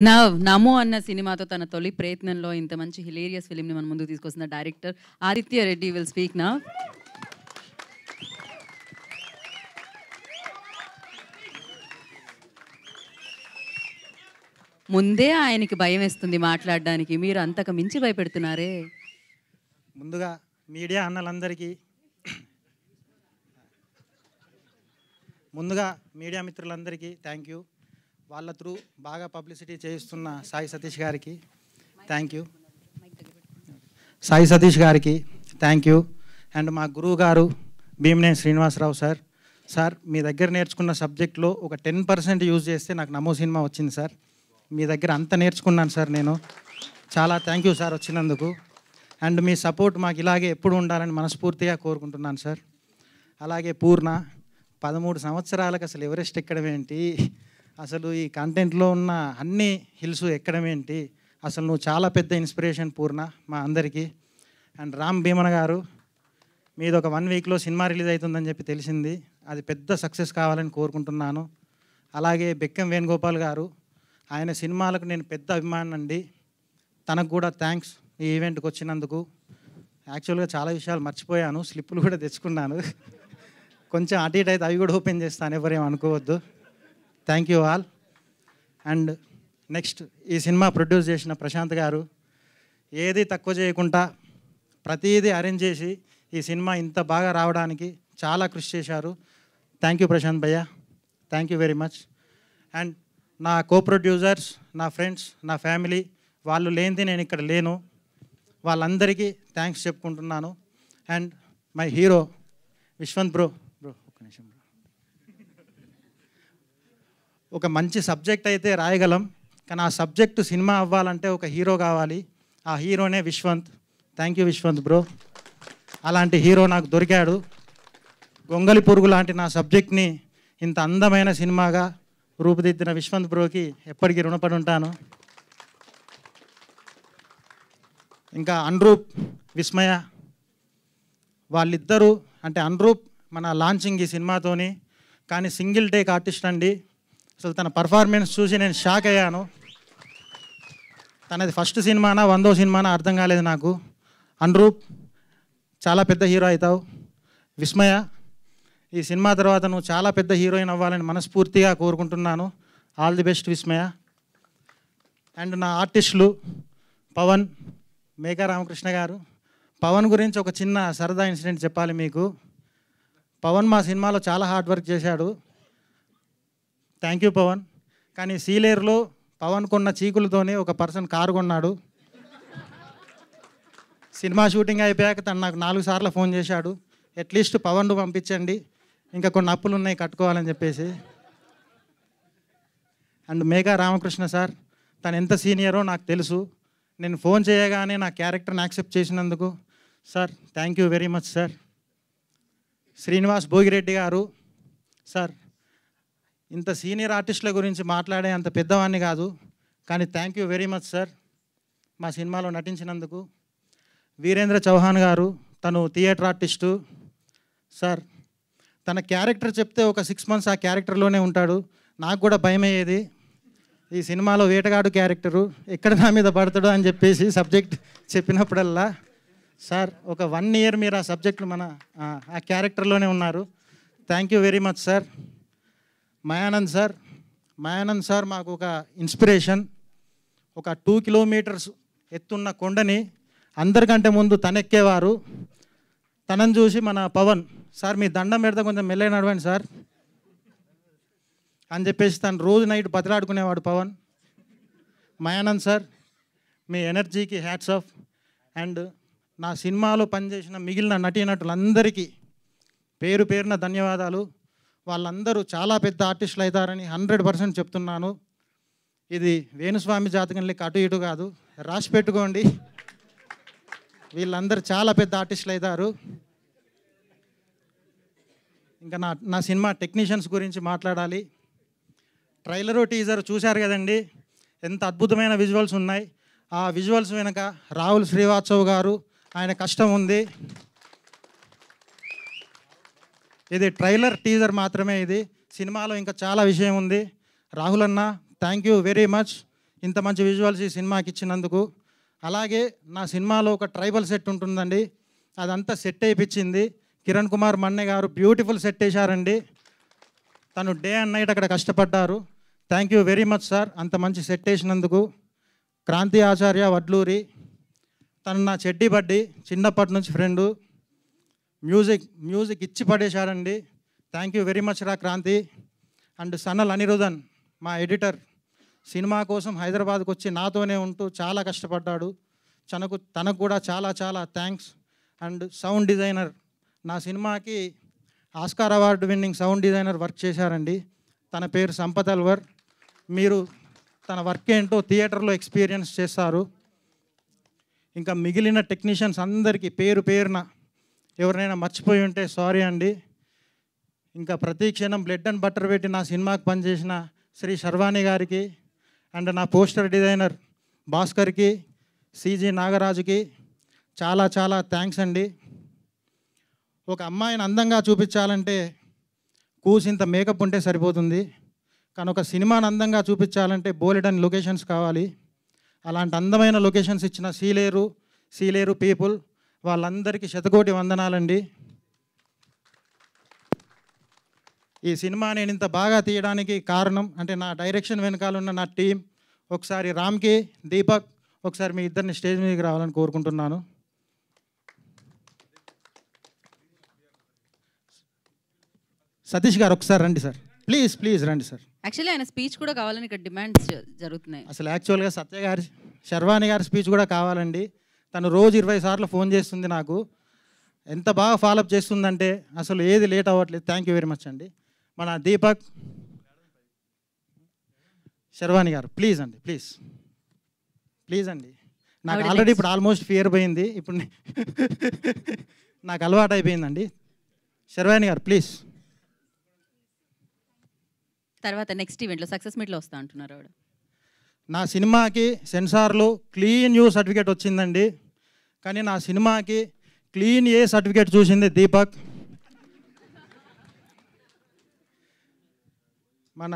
నమో అన్న సినిమాతో తన తొలి ప్రయత్నంలో ఇంత మంచి హిలేరియస్ ఫిల్మ్ని మన ముందుకు తీసుకొస్తున్న director Aditya Reddy will speak now. ముందే ఆయనకి భయం వేస్తుంది మాట్లాడడానికి, మీరు అంతకు మించి భయపెడుతున్నారే. ముందుగా మీడియా అన్నలందరికీ, మీడియా మిత్రులందరికీ థ్యాంక్ యూ. వాళ్ళ త్రూ బాగా పబ్లిసిటీ చేయిస్తున్న సాయి సతీష్ గారికి థ్యాంక్ యూ. అండ్ మా గురువు గారు భీమనేని శ్రీనివాసరావు సార్ మీ దగ్గర నేర్చుకున్న సబ్జెక్ట్లో ఒక 10% యూజ్ చేస్తే నాకు నమో సినిమా వచ్చింది సార్. మీ దగ్గర అంత నేర్చుకున్నాను సార్ నేను. చాలా థ్యాంక్ యూ సార్ వచ్చినందుకు. అండ్ మీ సపోర్ట్ మాకు ఇలాగే ఎప్పుడు ఉండాలని మనస్ఫూర్తిగా కోరుకుంటున్నాను సార్. అలాగే పూర్ణ 13 సంవత్సరాలకు అసలు ఎవరెస్ట్ ఎక్కడం ఏంటి, అసలు ఈ కంటెంట్లో ఉన్న అన్ని హిల్స్ ఎక్కడం ఏంటి, అసలు నువ్వు చాలా పెద్ద ఇన్స్పిరేషన్ పూర్ణ మా అందరికీ. అండ్ రామ్ భీమన్ గారు, మీది ఒక 1 వీక్లో సినిమా రిలీజ్ అవుతుందని చెప్పి తెలిసింది, అది పెద్ద సక్సెస్ కావాలని కోరుకుంటున్నాను. అలాగే బెక్కం వేణుగోపాల్ గారు, ఆయన సినిమాలకు నేను పెద్ద అభిమానం అండి. తనకు కూడా థ్యాంక్స్ ఈ ఈవెంట్కి వచ్చినందుకు. యాక్చువల్గా చాలా విషయాలు మర్చిపోయాను, స్లిప్పులు కూడా తెచ్చుకున్నాను. కొంచెం అటు ఇటు అయితే అవి కూడా ఓపెన్ చేస్తాను, ఎవరేం అనుకోవద్దు. Thank you all. And next ఈ సినిమా ప్రొడ్యూస్ చేసిన ప్రశాంత్ గారు, ఏది తక్కువ చేయకుండా ప్రతిదీ అరేంజ్ చేసి ఈ సినిమా ఇంత బాగా రావడానికి చాలా కృషి చేశారు. థ్యాంక్ యూ ప్రశాంత్ భయ్య, thank you very much. And నా కో ప్రొడ్యూసర్స్, నా ఫ్రెండ్స్, నా ఫ్యామిలీ, వాళ్ళు లేనిది నేను ఇక్కడ లేను, వాళ్ళందరికీ థ్యాంక్స్ చెప్పుకుంటున్నాను. And my hero Viswant bro ఒక్క నిమిషం. ఒక మంచి సబ్జెక్ట్ అయితే రాయగలం, కానీ ఆ సబ్జెక్టు సినిమా అవ్వాలంటే ఒక హీరో కావాలి. ఆ హీరోనే Vishwanth. Thank you Vishwanth bro. అలాంటి హీరో నాకు దొరికాడు. గొంగలి పురుగు లాంటి నా సబ్జెక్ట్ని ఇంత అందమైన సినిమాగా రూపుదిద్దిన విశ్వంత్ బ్రోకి ఎప్పటికీ రుణపడి ఉంటాను. ఇంకా అన్రూప్, విస్మయ, వాళ్ళిద్దరూ అంటే అన్రూప్ మన లాంచింగ్ ఈ సినిమాతోని, కానీ సింగిల్ టేక్ ఆర్టిస్ట్ అండి. అసలు తన పర్ఫార్మెన్స్ చూసి నేను షాక్ అయ్యాను. తనది ఫస్ట్ సినిమానా 100వ సినిమానా అర్థం కాలేదు నాకు. అన్రూప్ చాలా పెద్ద హీరో అవుతావు. విస్మయ, ఈ సినిమా తర్వాత నువ్వు చాలా పెద్ద హీరోయిన్ అవ్వాలని మనస్ఫూర్తిగా కోరుకుంటున్నాను. All the best Vismaya. And నా ఆర్టిస్టులు పవన్, మేఘా రామకృష్ణ గారు. పవన్ గురించి ఒక చిన్న సరదా ఇన్సిడెంట్ చెప్పాలి మీకు. పవన్ మా సినిమాలో చాలా హార్డ్ వర్క్ చేశాడు. Thank you Pawan. కానీ సీలేరులో పవన్ కొన్న చీకులతోనే ఒక పర్సన్ కారు కొన్నాడు. సినిమా షూటింగ్ అయిపోయాక తను నాకు 4 సార్లు ఫోన్ చేశాడు, అట్లీస్ట్ పవన్ పంపించండి, ఇంకా కొన్ని అప్పులు ఉన్నాయి కట్టుకోవాలని చెప్పేసి. అండ్ మేఘా రామకృష్ణ సార్, తను ఎంత సీనియరో నాకు తెలుసు. నేను ఫోన్ చేయగానే నా క్యారెక్టర్ని యాక్సెప్ట్ చేసినందుకు sir thank you very much sir. Srinivas Bhogireddy గారు సార్, ఇంత సీనియర్ ఆర్టిస్టుల గురించి మాట్లాడే అంత పెద్దవాడిని కాదు, కానీ thank you very much sir మా సినిమాలో నటించినందుకు. వీరేంద్ర చౌహాన్ గారు, తను థియేటర్ ఆర్టిస్టు సార్. తన క్యారెక్టర్ చెప్తే ఒక 6 months ఆ క్యారెక్టర్లోనే ఉంటాడు. నాకు కూడా భయం అయ్యేది, ఈ సినిమాలో వేటగాడు క్యారెక్టరు ఎక్కడ నా మీద పడతాడు అని చెప్పేసి సబ్జెక్ట్ చెప్పినప్పుడల్లా. సార్ ఒక 1 year మీరు ఆ సబ్జెక్టులు ఆ క్యారెక్టర్లోనే ఉన్నారు. Thank you very much sir. Mayanand sir మాకు ఒక ఇన్స్పిరేషన్. ఒక 2 kilometers ఎత్తున్న కొండని అందరికంటే ముందు తనెక్కేవారు. తనని చూసి మన పవన్ సార్ మీ దండం పెడితే కొంచెం మెల్లగా నడవండి సార్ అని చెప్పేసి తను రోజు నైట్ బతిలాడుకునేవాడు పవన్. మయానంద్ సార్, మీ ఎనర్జీకి హ్యాట్స్ ఆఫ్. అండ్ నా సినిమాలో పనిచేసిన మిగిలిన నటీనటులందరికీ పేరు పేరున ధన్యవాదాలు. వాళ్ళందరూ చాలా పెద్ద ఆర్టిస్టులు అవుతారని 100% చెప్తున్నాను. ఇది వేణుస్వామి జాతకం లెక్క అటు ఇటు కాదు, రాసి పెట్టుకోండి. వీళ్ళందరూ చాలా పెద్ద ఆర్టిస్టులు అవుతారు. ఇంకా నా సినిమా టెక్నీషియన్స్ గురించి మాట్లాడాలి. ట్రైలరు టీజర్ చూశారు కదండి, ఎంత అద్భుతమైన విజువల్స్ ఉన్నాయి. ఆ విజువల్స్ వెనక రాహుల్ శ్రీవాత్సవ్ గారు, ఆయన కష్టం ఉంది. ఇది ట్రైలర్ టీజర్ మాత్రమే, ఇది సినిమాలో ఇంకా చాలా విషయం ఉంది. రాహుల్ అన్న థ్యాంక్ యూ వెరీ మచ్. ఇంత మంచి విజువల్స్ ఈ సినిమాకి ఇచ్చినందుకు. అలాగే నా సినిమాలో ఒక ట్రైబల్ సెట్ ఉంటుందండి, అదంతా సెట్ అయిపించింది కిరణ్ కుమార్ మన్నే గారు. బ్యూటిఫుల్ సెట్ వేశారండి. తను డే అండ్ నైట్ అక్కడ కష్టపడ్డారు. Thank you very much sir అంత మంచి సెట్ వేసినందుకు. క్రాంతి ఆచార్య వడ్లూరి, తను నా చెడ్డీ బడ్డీ, చిన్నప్పటి నుంచి ఫ్రెండు. మ్యూజిక్ ఇచ్చి పడేశాడండి. థ్యాంక్ యూ వెరీ మచ్ రా క్రాంతి. అండ్ సనల్ అనిరుధన్ మా ఎడిటర్, సినిమా కోసం హైదరాబాద్కి వచ్చి నాతోనే ఉంటూ చాలా కష్టపడ్డాడు. తనకు కూడా చాలా చాలా థ్యాంక్స్. అండ్ సౌండ్ డిజైనర్, నా సినిమాకి Oscar award winning sound designer work చేశారండి. తన పేరు సంపత్ అల్వర్. మీరు తన వర్క్ ఏంటో థియేటర్లో ఎక్స్పీరియన్స్ చేస్తారు. ఇంకా మిగిలిన టెక్నీషియన్స్ అందరికీ పేరు పేరున ఎవరైనా మర్చిపోయి ఉంటే సారీ అండి. ఇంకా ప్రతి క్షణం బ్లడ్ అండ్ బట్టర్ పెట్టి నా సినిమాకి పనిచేసిన శ్రీ శర్వాణి గారికి, అండ్ నా పోస్టర్ డిజైనర్ భాస్కర్కి, సిజి నాగరాజుకి చాలా చాలా థ్యాంక్స్ అండి. ఒక అమ్మాయిని అందంగా చూపించాలంటే కూసింత మేకప్ ఉంటే సరిపోతుంది, కానీ ఒక సినిమాని అందంగా చూపించాలంటే బోలెడని లొకేషన్స్ కావాలి. అలాంటి అందమైన లొకేషన్స్ ఇచ్చిన సీలేరు పీపుల్ వాళ్ళందరికీ శతకోటి వందనాలండి. ఈ సినిమా నేను ఇంత బాగా తీయడానికి కారణం అంటే నా డైరెక్షన్ వెనకాల ఉన్న నా టీం. ఒకసారి రామ్కి, దీపక్, ఒకసారి మీ ఇద్దరిని స్టేజ్ మీదకి రావాలని కోరుకుంటున్నాను. సతీష్ గారు ఒకసారి రండి సార్, ప్లీజ్ రండి సార్. యాక్చువల్లీ ఆయన స్పీచ్ కూడా కావాలని ఇక్కడ డిమాండ్స్ జరుగుతున్నాయి. అసలు యాక్చువల్గా శర్వాణి గారి స్పీచ్ కూడా కావాలండి. తను రోజు 20 సార్లు ఫోన్ చేస్తుంది నాకు. ఎంత బాగా ఫాలోఅప్ చేస్తుందంటే అసలు ఏది లేట్ అవ్వట్లేదు. థ్యాంక్ యూ వెరీ మచ్ అండి. మన దీపక్, శర్వాణి గారు ప్లీజ్ అండి. నాకు ఆల్రెడీ ఇప్పుడు ఆల్మోస్ట్ ఫియర్ పోయింది, ఇప్పుడు నాకు అలవాటు అయిపోయిందండి. శర్వాణి గారు ప్లీజ్. తర్వాత నెక్స్ట్ ఈవెంట్లో సక్సెస్ మీట్లో వస్తా అంటున్నారు ఆవిడ. నా సినిమాకి సెన్సార్లో క్లీన్ యూ సర్టిఫికేట్ వచ్చిందండి, కానీ నా సినిమాకి క్లీన్ ఏ సర్టిఫికేట్ చూసింది దీపక్. మన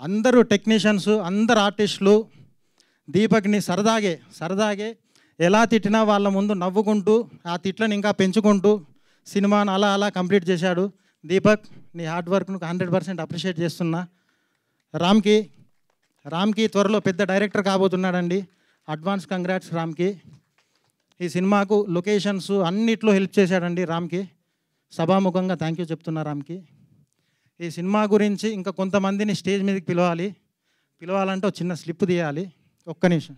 అందరూ టెక్నీషియన్స్, అందరు ఆర్టిస్టులు దీపక్ని సరదాగే ఎలా తిట్టినా వాళ్ళ ముందు నవ్వుకుంటూ ఆ తిట్లను ఇంకా పెంచుకుంటూ సినిమాను అలా కంప్లీట్ చేశాడు. దీపక్, నీ హార్డ్ వర్క్ను 100% అప్రిషియేట్ చేస్తున్నా. రామ్కి త్వరలో పెద్ద డైరెక్టర్ కాబోతున్నాడండి. అడ్వాన్స్ కంగ్రాట్స్ రామ్కి. ఈ సినిమాకు లొకేషన్స్ అన్నిట్లో హెల్ప్ చేశాడండి రామ్కి. సభాముఖంగా థ్యాంక్ యూ చెప్తున్నా రామ్కి. ఈ సినిమా గురించి ఇంకా కొంతమందిని స్టేజ్ మీదకి పిలవాలంటే ఒక చిన్న స్లిప్ తీయాలి. ఒక్క నిమిషం.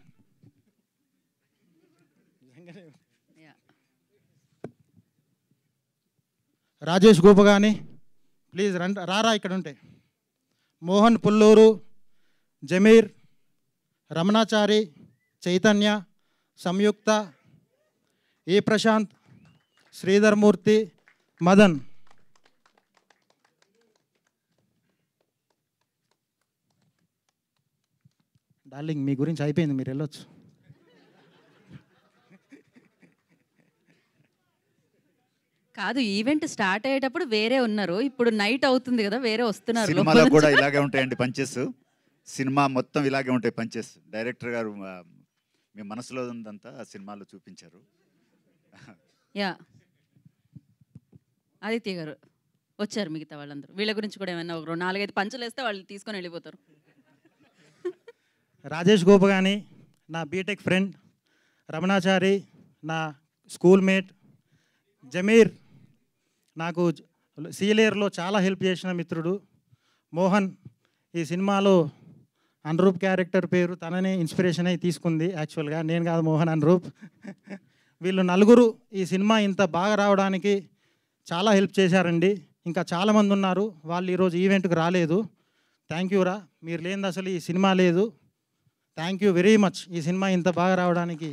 రాజేష్ గోపగాని ప్లీజ్ రారా ఇక్కడ ఉంటే. మోహన్ పుల్లూరు, జమీర్, రమణాచారి, చైతన్య, సంయుక్త, ఏ ప్రశాంత్, శ్రీధర్ మూర్తి, మదన్. డార్లింగ్ మీ గురించి అయిపోయింది, మీరు వెళ్ళొచ్చు. కాదు, ఈవెంట్ స్టార్ట్ అయ్యేటప్పుడు వేరే ఉన్నారు, ఇప్పుడు నైట్ అవుతుంది కదా వేరే వస్తున్నారు. సినిమాలో కూడా ఇలాగే ఉంటాయండి పంచెస్. సినిమా మొత్తం ఇలాగే ఉంటాయి పంచెస్. డైరెక్టర్ గారు మీ మనసులో ఉందంతా సినిమాలో చూపించారు. యా, ఆదిత్య గారు వచ్చారు, మిగతా వాళ్ళందరూ. వీళ్ళ గురించి కూడా ఏమైనా ఒక 4-5 పంచులు వేస్తే వాళ్ళు తీసుకొని వెళ్ళిపోతారు. రాజేష్ గోపగాని నా బీటెక్ ఫ్రెండ్, రమణాచారి నా స్కూల్ మేట్, జమీర్ నాకు సీలేరులో చాలా హెల్ప్ చేసిన మిత్రుడు, మోహన్ ఈ సినిమాలో అనురూప్ క్యారెక్టర్ పేరు తననే ఇన్స్పిరేషన్ అయి తీసుకుంది. యాక్చువల్గా నేను కాదు, మోహన్ అనురూప్. వీళ్ళు నలుగురు ఈ సినిమా ఇంత బాగా రావడానికి చాలా హెల్ప్ చేశారండి. ఇంకా చాలామంది ఉన్నారు, వాళ్ళు ఈరోజు ఈవెంట్కి రాలేదు. థ్యాంక్ యూ రా, మీరు లేనిది అసలు ఈ సినిమా లేదు. థ్యాంక్ యూ వెరీ మచ్, ఈ సినిమా ఇంత బాగా రావడానికి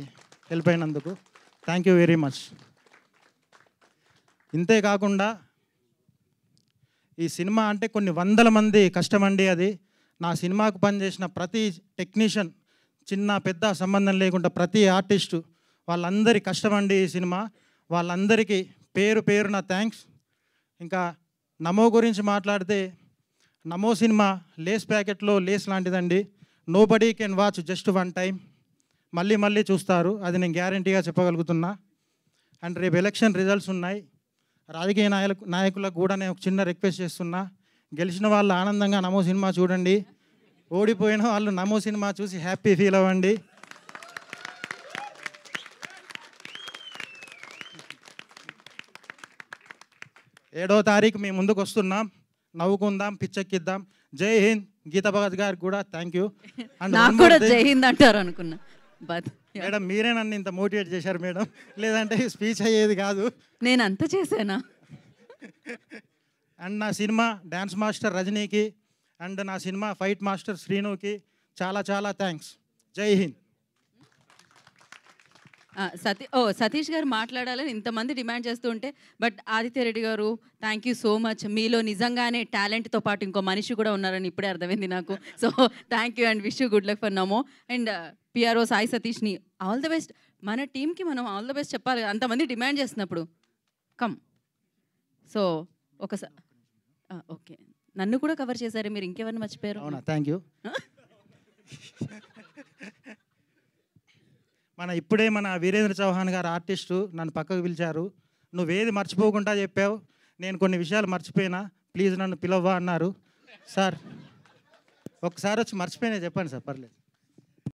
హెల్ప్ అయినందుకు థ్యాంక్ యూ వెరీ మచ్. ఇంతే కాకుండా ఈ సినిమా అంటే కొన్ని వందల మంది కష్టమండి. అది నా సినిమాకు పనిచేసిన ప్రతి టెక్నీషియన్, చిన్న పెద్ద సంబంధం లేకుండా ప్రతి ఆర్టిస్టు, వాళ్ళందరి కష్టమండి ఈ సినిమా. వాళ్ళందరికీ పేరున థ్యాంక్స్. ఇంకా నమో గురించి మాట్లాడితే, నమో సినిమా లేస్ ప్యాకెట్లో లేస్ లాంటిదండి. Nobody can watch just one time, మళ్ళీ మళ్ళీ చూస్తారు, అది నేను గ్యారంటీగా చెప్పగలుగుతున్నా. అండ్ రేపు ఎలక్షన్ రిజల్ట్స్ ఉన్నాయి. రాజకీయ నాయకులకు కూడా నేను ఒక చిన్న రిక్వెస్ట్ చేస్తున్నా, గెలిచిన వాళ్ళు ఆనందంగా నమో సినిమా చూడండి, ఓడిపోయిన వాళ్ళు నమో సినిమా చూసి హ్యాపీ ఫీల్ అవ్వండి. ఏడో తారీఖు మీ ముందుకు వస్తున్నాం, నవ్వుకుందాం, పిచ్చెక్కిద్దాం. జై హింద్. గీతా భగత్ గారికి కూడా థ్యాంక్ యూ. నాకు కూడా జై హింద్ అంటారు అనుకున్నా. బట్ మేడం మీరే నన్ను ఇంత మోటివేట్ చేశారు మేడం, లేదంటే స్పీచ్ అయ్యేది కాదు. నేను అంత చేశానా? అండ్ నా సినిమా డ్యాన్స్ మాస్టర్ రజనీకి అండ్ నా సినిమా ఫైట్ మాస్టర్ శ్రీనుకి చాలా చాలా థ్యాంక్స్. జై హింద్. సతీష్ గారు మాట్లాడాలని ఇంతమంది డిమాండ్ చేస్తూ ఉంటే, బట్ ఆదిత్య రెడ్డి గారు థ్యాంక్ యూ సో మచ్. మీలో నిజంగానే టాలెంట్తో పాటు ఇంకో మనిషి కూడా ఉన్నారని ఇప్పుడే అర్థమైంది నాకు. So thank you and wish you good luck for Namo. And PRO Sai సతీష్ని ఆల్ ద బెస్ట్. మన టీంకి మనం ఆల్ ద బెస్ట్ చెప్పాలి, అంతమంది డిమాండ్ చేస్తున్నప్పుడు. కమ్. సో ఒకసారి ఓకే, నన్ను కూడా కవర్ చేశారు మీరు, ఇంకెవరిని మర్చిపోయారు? అవునా, థ్యాంక్ యూ. ఇప్పుడే మన వీరేంద్ర చౌహాన్ గారు ఆర్టిస్టు నన్ను పక్కకు పిలిచారు. నువ్వేది మర్చిపోకుండా చెప్పావు, నేను కొన్ని విషయాలు మర్చిపోయినా, ప్లీజ్ నన్ను పిలవ్వా అన్నారు. సార్ ఒకసారి వచ్చి మర్చిపోయినా చెప్పండి సార్, పర్లేదు.